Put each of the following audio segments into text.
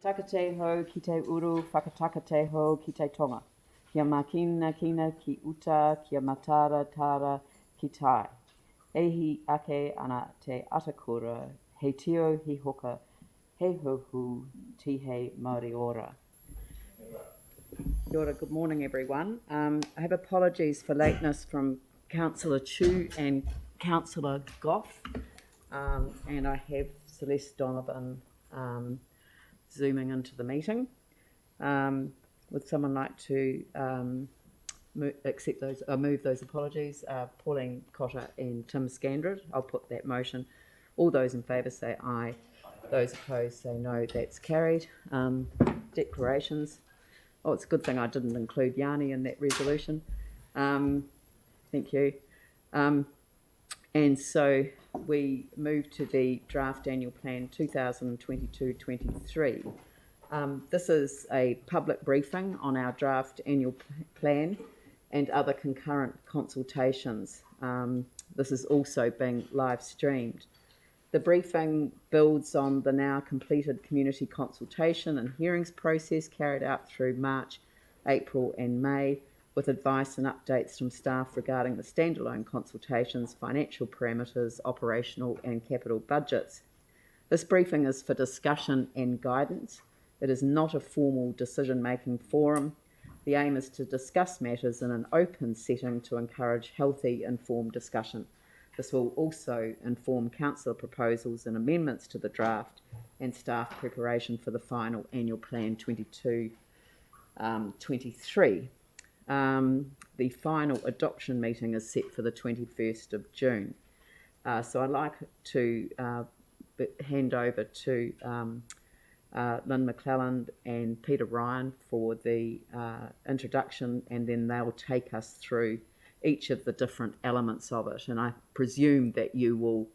Takateho ki te uru, whakatakateho ki te tonga. Kia makina kina ki uta, kia matara tara ki tai. Ehi ake ana te atakura, he tio hi hoka, he hohu, ti he Māori ora. Kia ora, good morning everyone. I have apologies for lateness from Councillor Chu and Councillor Goff, and I have Celeste Donovan zooming into the meeting. Would someone like to move those apologies? Pauline Cotter and Tim Scandred. I'll put that motion. All those in favour say aye. Those opposed say no. That's carried. Declarations. Oh, it's a good thing I didn't include Yanni in that resolution. Thank you. And so we move to the draft annual plan 2022-23. This is a public briefing on our draft annual plan and other concurrent consultations. This is also being live streamed. The briefing builds on the now completed community consultation and hearings process carried out through March, April and May, with advice and updates from staff regarding the standalone consultations, financial parameters, operational and capital budgets. This briefing is for discussion and guidance. It is not a formal decision-making forum. The aim is to discuss matters in an open setting to encourage healthy, informed discussion. This will also inform councillor proposals and amendments to the draft and staff preparation for the final annual plan 22-23. The final adoption meeting is set for the 21st of June. So I'd like to hand over to Lynn McClelland and Peter Ryan for the introduction, and then they'll take us through each of the different elements of it. And I presume that you will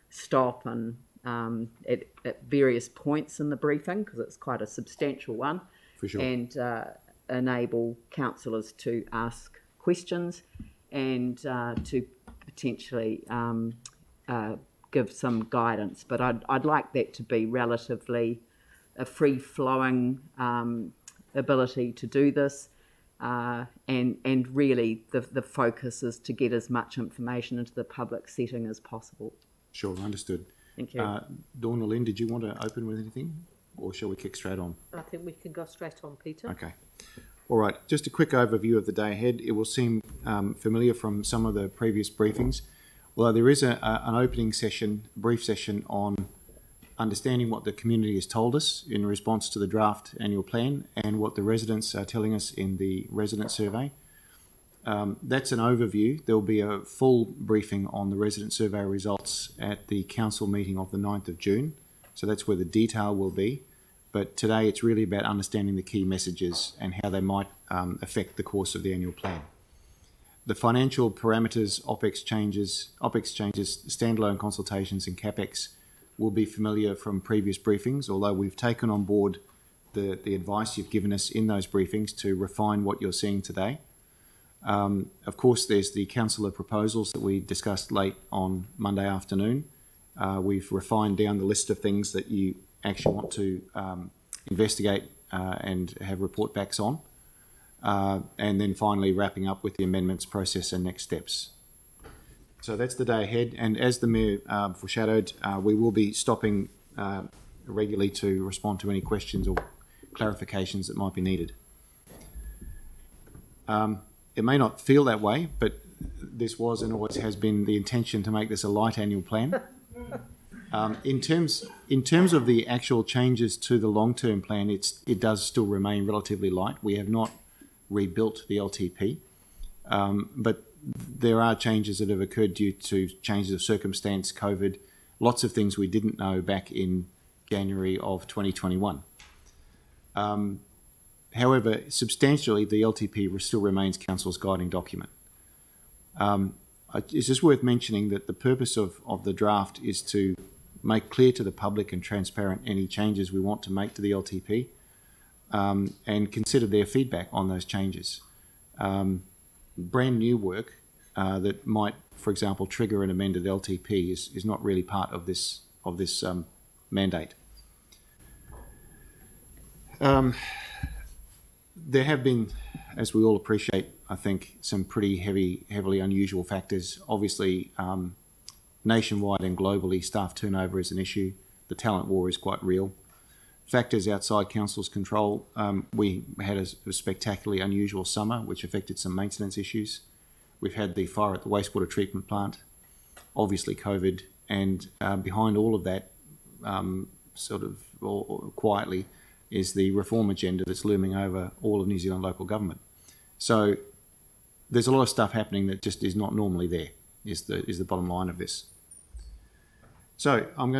stop and at various points in the briefing, because it's quite a substantial one. For sure. And enable councillors to ask questions and to potentially give some guidance. But I'd like that to be relatively a free-flowing ability to do this, and really the focus is to get as much information into the public setting as possible. Sure, understood. Thank you. Dawn or Lynn, did you want to open with anything, or shall we kick straight on? I think we can go straight on, Peter. Okay. All right, just a quick overview of the day ahead. It will seem familiar from some of the previous briefings, although there is an opening session, a brief session on understanding what the community has told us in response to the draft annual plan and what the residents are telling us in the resident survey. That's an overview. There will be a full briefing on the resident survey results at the council meeting of the 9th of June. So that's where the detail will be. But today it's really about understanding the key messages and how they might affect the course of the annual plan. The financial parameters, OPEX changes, standalone consultations and CapEx will be familiar from previous briefings, although we've taken on board the advice you've given us in those briefings to refine what you're seeing today. Of course, there's the councillor proposals that we discussed late on Monday afternoon. We've refined down the list of things that you actually want to investigate and have report backs on. And then finally wrapping up with the amendments process and next steps. So that's the day ahead, and as the Mayor foreshadowed, we will be stopping regularly to respond to any questions or clarifications that might be needed. It may not feel that way, but this was and always has been the intention to make this a light annual plan. In terms of the actual changes to the long-term plan, it does still remain relatively light. We have not rebuilt the LTP, but there are changes that have occurred due to changes of circumstance, COVID, lots of things we didn't know back in January of 2021. However, substantially, the LTP still remains Council's guiding document. It's just worth mentioning that the purpose of the draft is to make clear to the public and transparent any changes we want to make to the LTP, and consider their feedback on those changes. Brand new work that might, for example, trigger an amended LTP is not really part of this mandate. There have been, as we all appreciate, I think, some pretty heavily unusual factors. Obviously, nationwide and globally, staff turnover is an issue. The talent war is quite real. Factors outside council's control. We had a spectacularly unusual summer, which affected some maintenance issues. We've had the fire at the wastewater treatment plant, obviously COVID, and behind all of that, or quietly, is the reform agenda that's looming over all of New Zealand local government. So there's a lot of stuff happening that just is not normally there, is the bottom line of this. So I'm going